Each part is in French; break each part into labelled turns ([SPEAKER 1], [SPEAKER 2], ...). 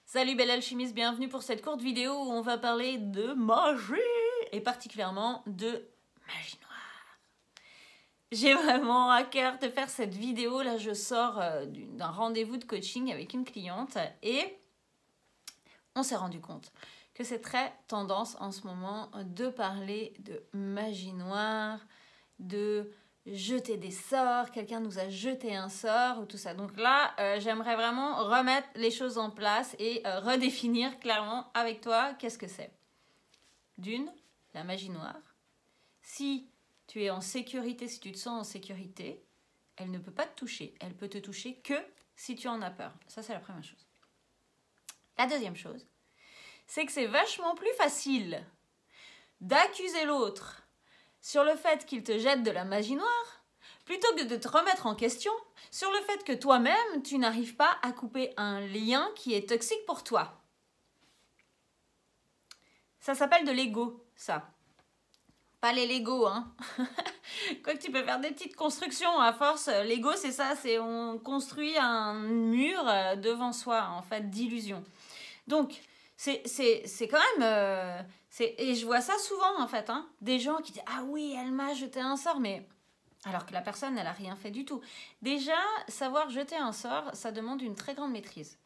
[SPEAKER 1] Salut belle alchimiste, bienvenue pour cette courte vidéo où on va parler de magie et particulièrement de magie noire. J'ai vraiment à cœur de faire cette vidéo. Là, je sors d'un rendez-vous de coaching avec une cliente et on s'est rendu compte que c'est très tendance en ce moment de parler de magie noire, de jeter des sorts, quelqu'un nous a jeté un sort ou tout ça. Donc là, j'aimerais vraiment remettre les choses en place et redéfinir clairement avec toi qu'est-ce que c'est. D'une, la magie noire. Si tu es en sécurité, si tu te sens en sécurité, elle ne peut pas te toucher. Elle peut te toucher que si tu en as peur. Ça, c'est la première chose. La deuxième chose, c'est que c'est vachement plus facile d'accuser l'autre sur le fait qu'il te jette de la magie noire, plutôt que de te remettre en question sur le fait que toi-même, tu n'arrives pas à couper un lien qui est toxique pour toi. Ça s'appelle de l'ego, ça. Pas les Lego, hein. Quoique tu peux faire des petites constructions à force. L'ego, c'est ça, c'est on construit un mur devant soi, en fait, d'illusion. Donc, c'est quand même... et je vois ça souvent, en fait, hein, des gens qui disent « Ah oui, elle m'a jeté un sort », mais alors que la personne, elle n'a rien fait du tout. Déjà, savoir jeter un sort, ça demande une très grande maîtrise.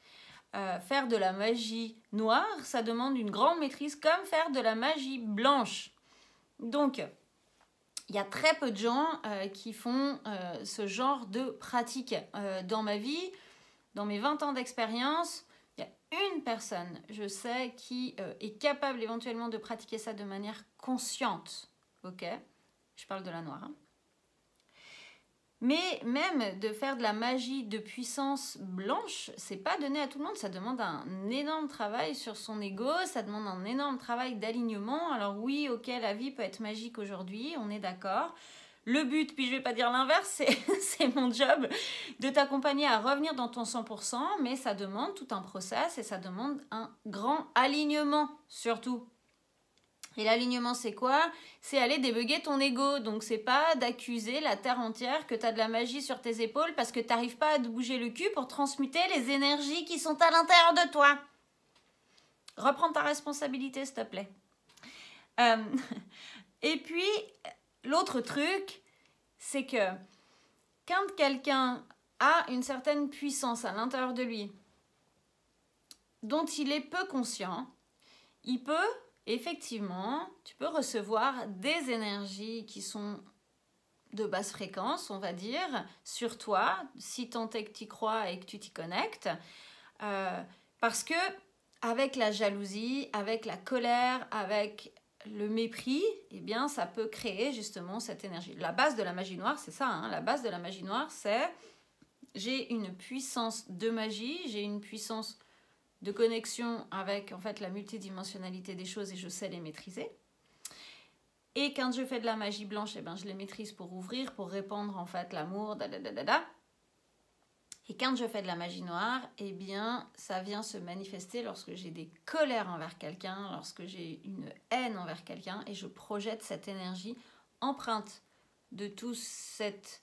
[SPEAKER 1] Faire de la magie noire, ça demande une grande maîtrise, comme faire de la magie blanche. Donc, il y a très peu de gens qui font ce genre de pratique. Dans ma vie, dans mes 20 ans d'expérience, il y a une personne, je sais, qui est capable éventuellement de pratiquer ça de manière consciente. Ok ? Je parle de la noire. Hein. Mais même de faire de la magie de puissance blanche, c'est pas donné à tout le monde. Ça demande un énorme travail sur son ego, ça demande un énorme travail d'alignement. Alors oui, ok, la vie peut être magique aujourd'hui, on est d'accord. Le but, puis je vais pas dire l'inverse, c'est mon job de t'accompagner à revenir dans ton 100%, mais ça demande tout un process et ça demande un grand alignement surtout. Et l'alignement, c'est quoi? C'est aller débugger ton ego. Donc, c'est pas d'accuser la terre entière que tu as de la magie sur tes épaules parce que tu n'arrives pas à te bouger le cul pour transmuter les énergies qui sont à l'intérieur de toi. Reprends ta responsabilité, s'il te plaît. Et puis, l'autre truc, c'est que quand quelqu'un a une certaine puissance à l'intérieur de lui, dont il est peu conscient, il peut... Effectivement, tu peux recevoir des énergies qui sont de basse fréquence, on va dire, sur toi, si tant est que tu y crois et que tu t'y connectes. Parce que avec la jalousie, avec la colère, avec le mépris, eh bien, ça peut créer justement cette énergie. La base de la magie noire, c'est ça. Hein, la base de la magie noire, c'est j'ai une puissance de magie, j'ai une puissance de connexion avec en fait la multidimensionnalité des choses et je sais les maîtriser. Et quand je fais de la magie blanche, eh ben, je les maîtrise pour ouvrir, pour répandre en fait l'amour, Et quand je fais de la magie noire, eh bien, ça vient se manifester lorsque j'ai des colères envers quelqu'un, lorsque j'ai une haine envers quelqu'un et je projette cette énergie empreinte de toute cette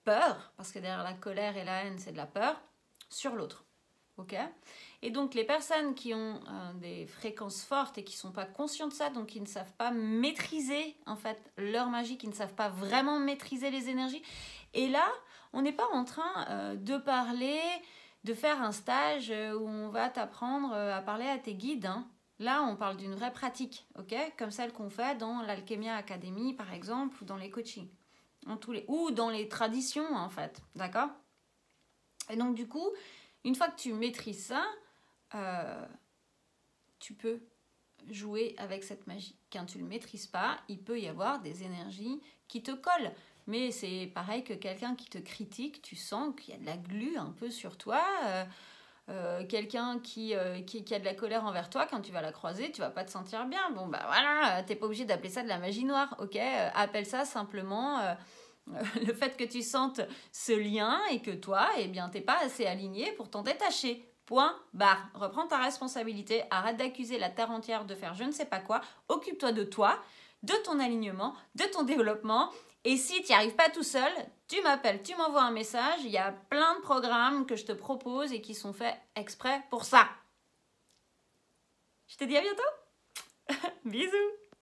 [SPEAKER 1] peur, parce que derrière la colère et la haine, c'est de la peur, sur l'autre. Ok ? Et donc les personnes qui ont des fréquences fortes et qui ne sont pas conscientes de ça, donc qui ne savent pas maîtriser en fait leur magie, qui ne savent pas vraiment maîtriser les énergies. Et là, on n'est pas en train de parler, de faire un stage où on va t'apprendre à parler à tes guides. Hein. Là, on parle d'une vraie pratique, ok ? Comme celle qu'on fait dans l'Alchemia Academy par exemple, ou dans les coachings, ou dans les traditions en fait, d'accord ? Et donc du coup, une fois que tu maîtrises ça, tu peux jouer avec cette magie. Quand tu ne le maîtrises pas, il peut y avoir des énergies qui te collent. Mais c'est pareil que quelqu'un qui te critique, tu sens qu'il y a de la glu un peu sur toi. Quelqu'un qui a de la colère envers toi, quand tu vas la croiser, tu vas pas te sentir bien. Bon, bah voilà, t'es pas obligé d'appeler ça de la magie noire, ok ? Appelle ça simplement... le fait que tu sentes ce lien et que toi, eh bien, t'es pas assez aligné pour t'en détacher. Point, barre. Reprends ta responsabilité, arrête d'accuser la terre entière de faire je ne sais pas quoi, occupe-toi de toi, de ton alignement, de ton développement, et si tu n'y arrives pas tout seul, tu m'appelles, tu m'envoies un message, il y a plein de programmes que je te propose et qui sont faits exprès pour ça. Je te dis à bientôt. Bisous.